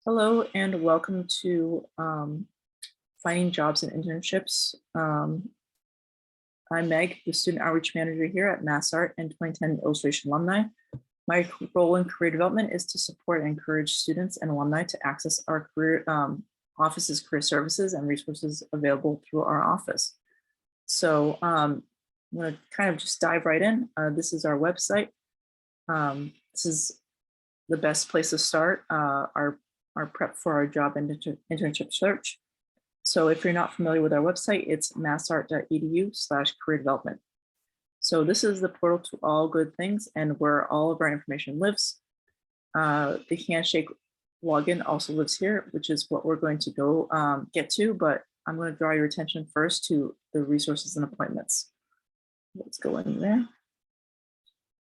Hello and welcome to Finding Jobs and Internships. I'm Meg, the Student Outreach Manager here at MassArt and 2010 Illustration Alumni. My role in career development is to support and encourage students and alumni to access our career office's career services and resources available through our office. So I'm going to kind of just dive right in. This is our website. This is the best place to start our prep for our job and internship search. So if you're not familiar with our website, it's massart.edu/career development. So this is the portal to all good things and where all of our information lives. The Handshake login also lives here, which is what we're going to go get to, but I'm going to draw your attention first to the resources and appointments. Let's go in there.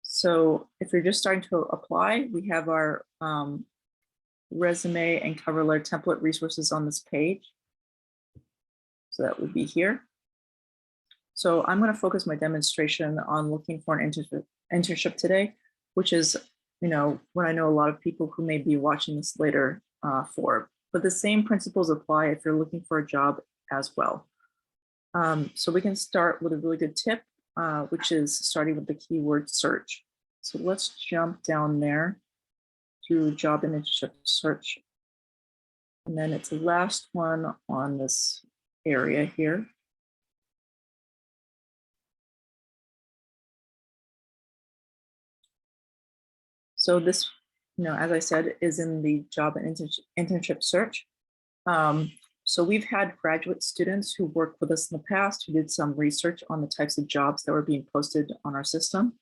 So if you're just starting to apply, we have our resume and cover letter template resources on this page. So that would be here. So I'm going to focus my demonstration on looking for an internship today, which is, what I know a lot of people who may be watching this later for. But the same principles apply if you're looking for a job as well. So we can start with a really good tip, which is starting with the keyword search. So let's jump down there to job and internship search. And then it's the last one on this area here. So this, as I said, is in the job and internship search. So we've had graduate students who worked with us in the past who did some research on the types of jobs that were being posted on our system.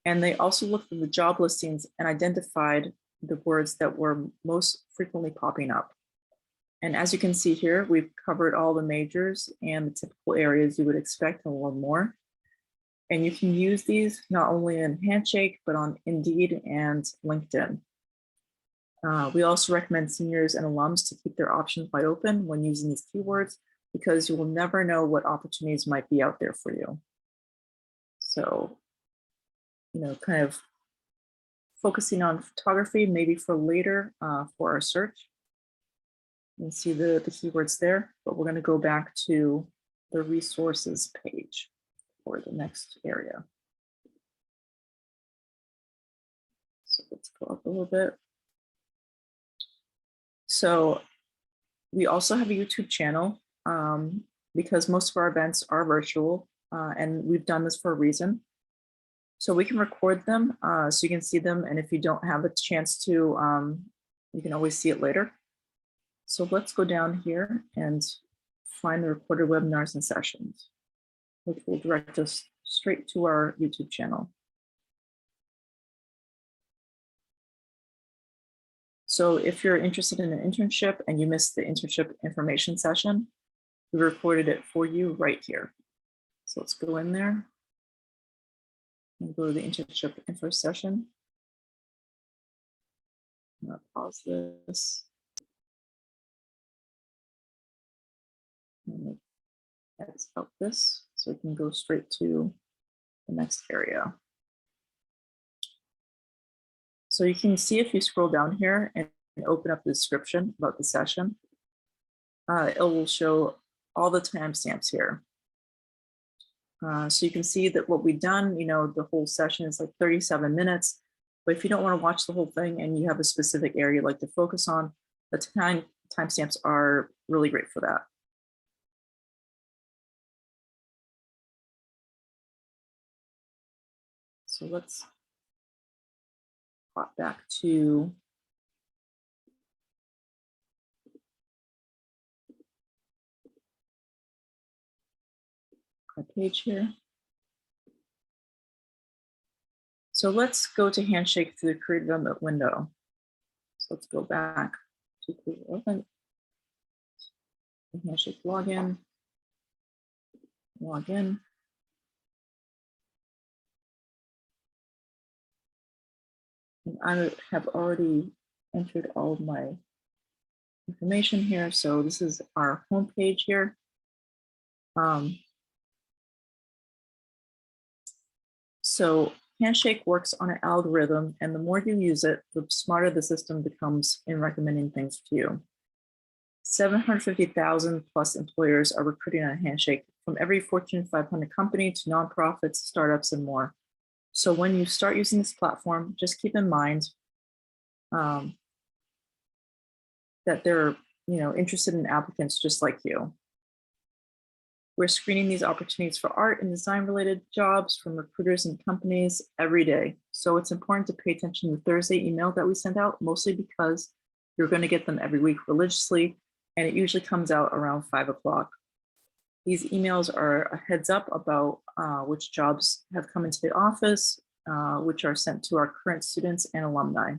And they also looked at the job listings and identified the words that were most frequently popping up. And as you can see here, we've covered all the majors and the typical areas you would expect and a little more. And you can use these not only in Handshake, but on Indeed and LinkedIn. We also recommend seniors and alums to keep their options wide open when using these keywords, because you will never know what opportunities might be out there for you. So, kind of focusing on photography, maybe for later for our search. You can see the keywords there, but we're going to go back to the resources page for the next area. So let's go up a little bit. So we also have a YouTube channel because most of our events are virtual and we've done this for a reason. So we can record them so you can see them. And if you don't have a chance to, you can always see it later. So let's go down here and find the recorded webinars and sessions, which will direct us straight to our YouTube channel. So if you're interested in an internship and you missed the internship information session, we recorded it for you right here. So let's go in there and go to the internship info session. I'm going to pause this. And let's out this so we can go straight to the next area. So you can see if you scroll down here and open up the description about the session, it will show all the timestamps here. So you can see that what we've done, the whole session is like 37 minutes. But if you don't want to watch the whole thing and you have a specific area you'd like to focus on, the timestamps are really great for that. So let's hop back to our page here. So let's go to Handshake through the career development window. So let's go back to career development, Handshake login, log in. And I have already entered all of my information here. So this is our home page here. So Handshake works on an algorithm, and the more you use it, the smarter the system becomes in recommending things to you. 750,000 plus employers are recruiting on Handshake, from every Fortune 500 company to nonprofits, startups, and more. So when you start using this platform, just keep in mind that they're interested in applicants just like you. We're screening these opportunities for art and design related jobs from recruiters and companies every day. So it's important to pay attention to the Thursday email that we send out, mostly because you're going to get them every week religiously, and it usually comes out around 5 o'clock. These emails are a heads up about which jobs have come into the office, which are sent to our current students and alumni.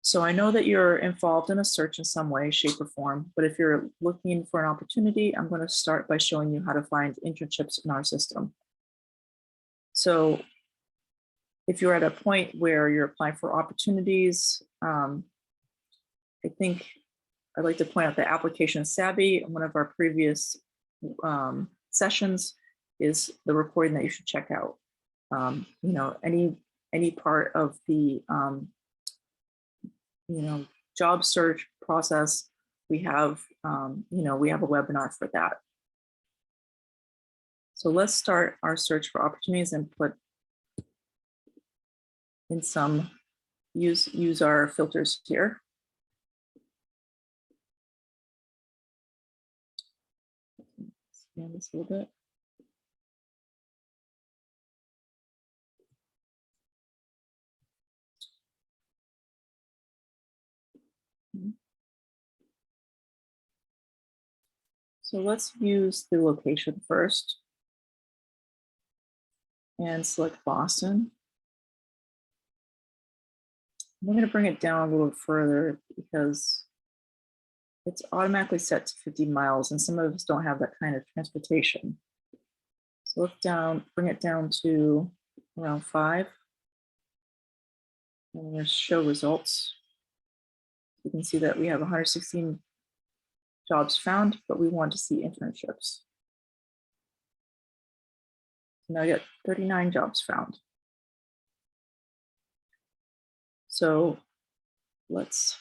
So I know that you're involved in a search in some way, shape, or form, but if you're looking for an opportunity, I'm going to start by showing you how to find internships in our system. So if you're at a point where you're applying for opportunities, I think I'd like to point out that application savvy, one of our previous sessions, is the recording that you should check out. Any part of the job search process, we have we have a webinar for that. So let's start our search for opportunities and put in some use our filters here. Expand this a little bit. So let's use the location first and select Boston. I'm going to bring it down a little further because it's automatically set to 50 miles and some of us don't have that kind of transportation. So look down, bring it down to around 5. And we're going to show results. You can see that we have 116 jobs found, but we want to see internships. So now I got 39 jobs found. So let's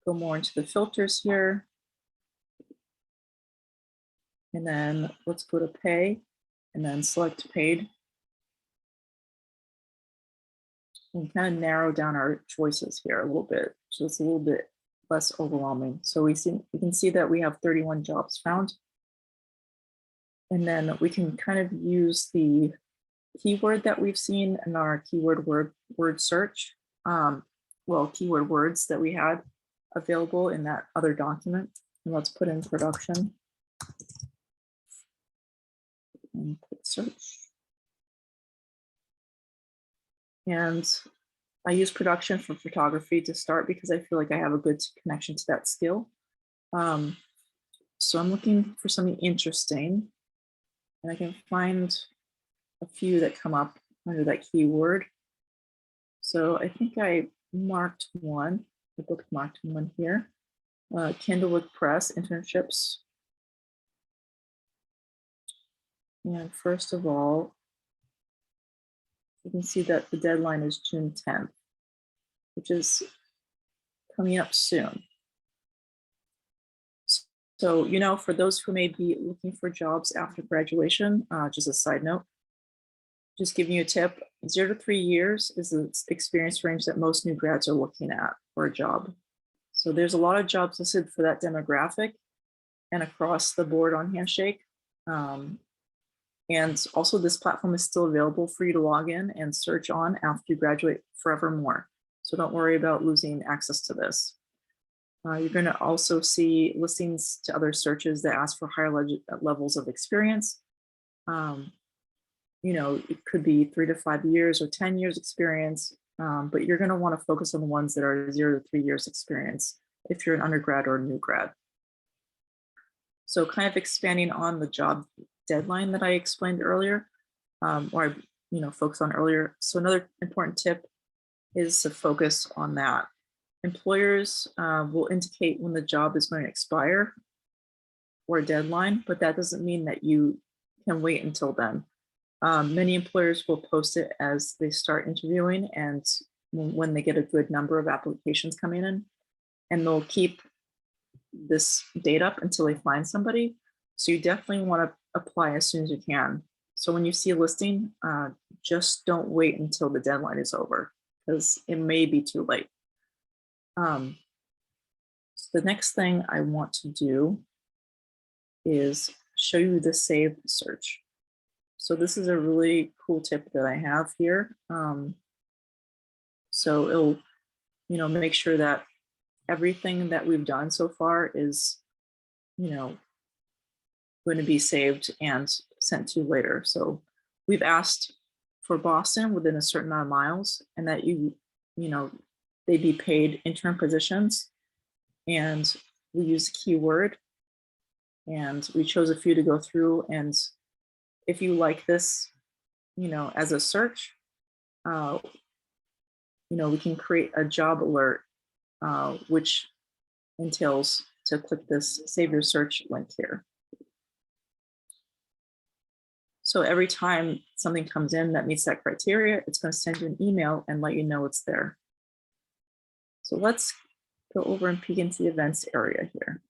go more into the filters here. And then let's go to pay and then select paid. And kind of narrow down our choices here a little bit, so it's a little bit less overwhelming. So we can see that we have 31 jobs found. And then we can kind of use the keyword that we've seen in our keyword word search, keyword words that we had available in that other document. And let's put in production and put search. And I use production for photography to start because I feel like I have a good connection to that skill. So I'm looking for something interesting, and I can find a few that come up under that keyword. So I think I marked one, I bookmarked one here. Candlewood Press internships. And first of all, you can see that the deadline is June 10th, which is coming up soon. So, for those who may be looking for jobs after graduation, just a side note, just giving you a tip, 0 to 3 years is the experience range that most new grads are looking at for a job. So there's a lot of jobs listed for that demographic and across the board on Handshake. And also this platform is still available for you to log in and search on after you graduate forevermore. So don't worry about losing access to this. You're going to also see listings to other searches that ask for higher levels of experience. It could be 3 to 5 years or 10 years experience, but you're going to want to focus on the ones that are 0 to 3 years experience if you're an undergrad or a new grad. So kind of expanding on the job deadline that I explained earlier, or I focused on earlier. So another important tip is to focus on that. Employers will indicate when the job is going to expire or a deadline, but that doesn't mean that you can wait until then. Many employers will post it as they start interviewing and when they get a good number of applications coming in, and they'll keep this date up until they find somebody. So you definitely want to apply as soon as you can. So when you see a listing, just don't wait until the deadline is over because it may be too late. So the next thing I want to do is show you the saved search. So this is a really cool tip that I have here. So it'll, make sure that everything that we've done so far is, going to be saved and sent to later. So we've asked for Boston within a certain amount of miles, and that they be paid intern positions. And we use a keyword, and we chose a few to go through. And if you like this, as a search, we can create a job alert, which entails to click this Save Your Search link here. So every time something comes in that meets that criteria, it's going to send you an email and let you know it's there. So let's go over and peek into the events area here.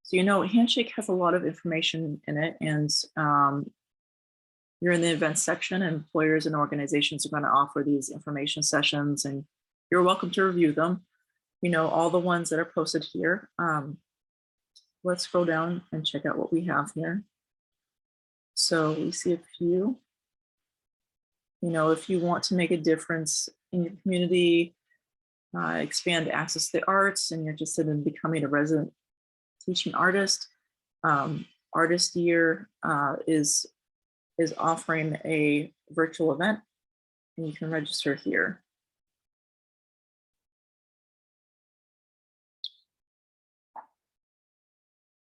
So, Handshake has a lot of information in it, and you're in the events section, and employers and organizations are going to offer these information sessions, and you're welcome to review them. All the ones that are posted here. Let's scroll down and check out what we have here. So we see a few. If you want to make a difference in your community, expand access to the arts, and you're interested in becoming a resident teaching artist, Artist Year is offering a virtual event, and you can register here.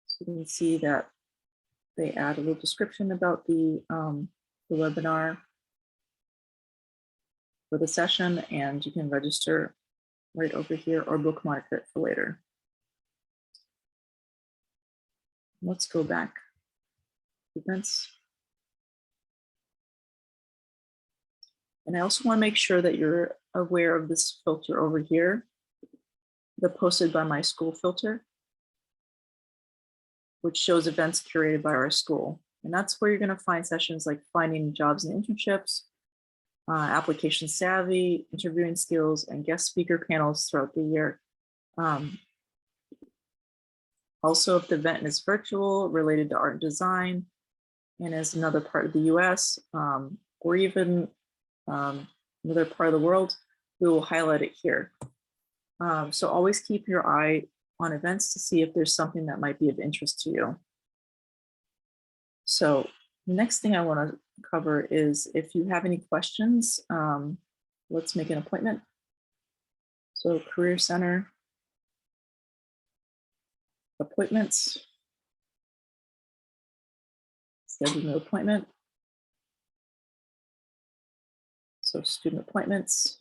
So you can see that they add a little description about the webinar for the session, and you can register right over here or bookmark it for later. Let's go back. Events. And I also want to make sure that you're aware of this filter over here, the posted by my school filter, which shows events curated by our school. And that's where you're going to find sessions like finding jobs and internships, application savvy, interviewing skills, and guest speaker panels throughout the year. Also, if the event is virtual, related to art and design, and is another part of the US, or even another part of the world, we will highlight it here. So always keep your eye on events to see if there's something that might be of interest to you. So the next thing I want to cover is if you have any questions, let's make an appointment. So Career Center, appointments, schedule an appointment. So student appointments.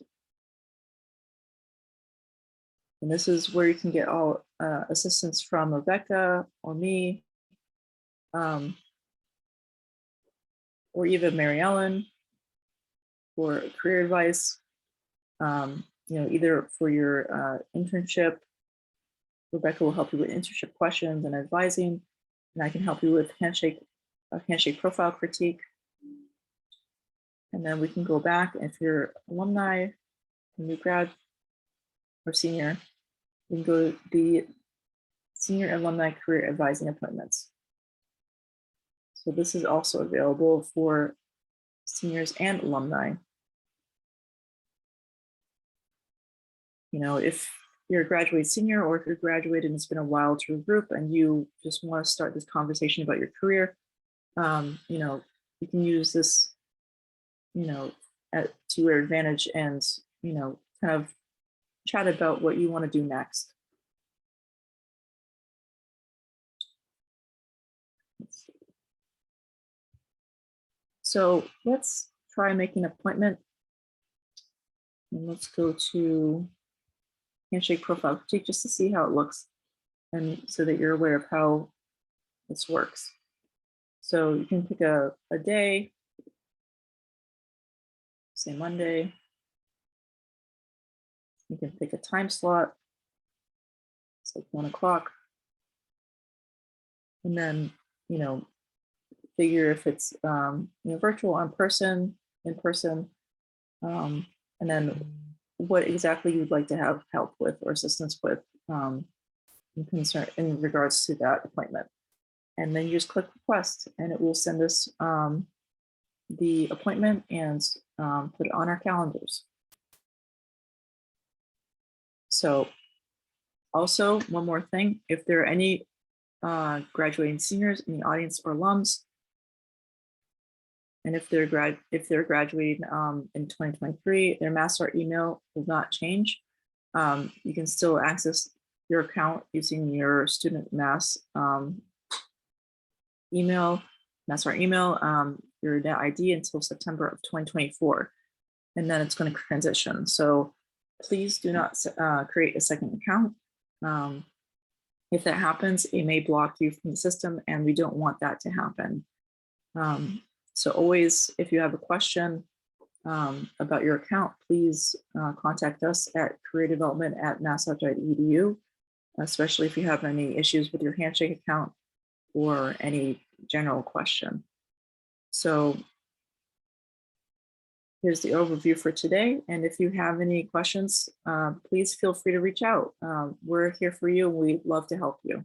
And this is where you can get all assistance from Rebecca or me, or even Mary Ellen for career advice, either for your internship. Rebecca will help you with internship questions and advising, and I can help you with Handshake profile critique. And then we can go back, if you're alumni, new grad, or senior, we can go to the senior alumni career advising appointments. So this is also available for seniors and alumni. If you're a graduate senior, or if you're graduated and it's been a while to regroup and you just want to start this conversation about your career, you can use this, to your advantage and, kind of chat about what you want to do next. So let's try making an appointment. And let's go to Handshake profile critique just to see how it looks, and so that you're aware of how this works. So you can pick a day, say Monday. You can pick a time slot, it's like 1 o'clock. And then, you know, figure if it's virtual, in person, and then what exactly you'd like to have help with or assistance with in regards to that appointment. And then you just click request, and it will send us the appointment and put it on our calendars. So, also one more thing: if there are any graduating seniors in the audience or alums, and if they're graduating in 2023, their MassArt email will not change. You can still access your account using your student email, MassArt email, your net ID until September of 2024, and then it's going to transition. So please do not create a second account. If that happens, it may block you from the system, and we don't want that to happen. So always, if you have a question about your account, please contact us at careerdevelopment@mass.edu, especially if you have any issues with your Handshake account or any general question. So here's the overview for today. And if you have any questions, please feel free to reach out. We're here for you, and we'd love to help you.